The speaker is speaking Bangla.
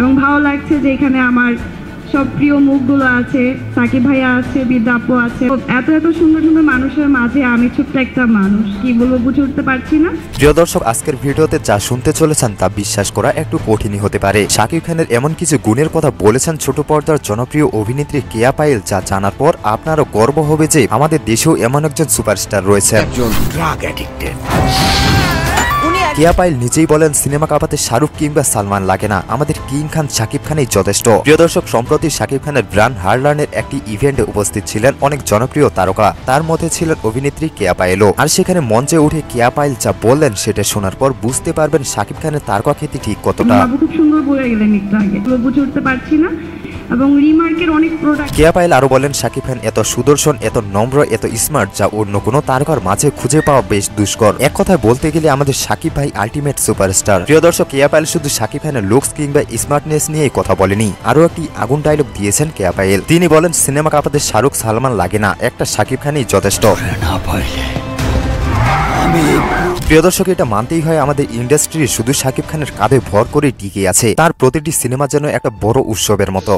এবং ভালো লাগছে যে এখানে আমার সব প্রিয় মুখগুলো আছে, সাকিব ভাইয়া আছে, বিদ্যা আপু আছে। এত এত সুন্দর সুন্দর মানুষের মাঝে আমি ছোট্ট একটা মানুষ, কি বলবো বুঝে উঠতে পারছি না। প্রিয় দর্শক, আজকের ভিডিওতে যা শুনতে চলেছেন তা বিশ্বাস করা একটু কঠিনই হতে পারে। শাকিব খানের এমন কিছু গুণের কথা বলেছেন ছোট পর্দার জনপ্রিয় অভিনেত্রী কেয়া পায়েল, যা জানার পর আপনারও গর্ব হবে যে আমাদের দেশেও এমন একজন সুপারস্টার রয়েছেন। কেয়া পায়েল নিজেই বলেন, সিনেমা কাঁপাতে শাহরুখ কিংবা সালমান লাগে না, আমাদের কিং খান শাকিব খানই যথেষ্ট। প্রিয় দর্শক, সম্প্রতি শাকিব খানের ব্র্যান্ড হারলানের একটি ইভেন্টে উপস্থিত ছিলেন অনেক জনপ্রিয় তারকা, তার মধ্যে ছিলেন অভিনেত্রী কেয়া পায়েলও। আর সেখানে মঞ্চে উঠে কেয়া পায়েল যা বললেন সেটা শোনার পর বুঝতে পারবেন শাকিব খানের তারকা খ্যাতি ঠিক কতটা। খুব সুন্দর বলে গেলেন একটু আগে, বুঝে উঠতে পারছি না। এবং রিমার্কের অনেক প্রোডাক্ট। কেয়া পায়েল আরো বলেন, শাকিব খান এত সুদর্শন, এত নম্র, এত স্মার্ট, যা অন্য কোনো তারকার মাঝে খুঁজে পাওয়া বেশ দুষ্কর। এক কথায় বলতে গেলে আমাদের শাকিব ভাই আলটিমেট সুপারস্টার। প্রিয় দর্শক, কেয়া পায়েল শুধু শাকিব খানের লুকস কিংবা স্মার্টনেস নিয়েই কথা বলেনি, আরো একটি আগুন ডায়লগ দিয়েছেন কেয়া পায়েল। তিনি বলেন, সিনেমা কাঁপাতে শাহরুখ সালমান লাগে না, একটা শাকিব খানই যথেষ্ট। প্রিয় দর্শক, এটা মানতেই হয় আমাদের ইন্ডাস্ট্রি শুধু শাকিব খানের কাঁধে ভর করে টিকে আছে। তার প্রতিটি সিনেমা যেন একটা বড় উৎসবের মতো।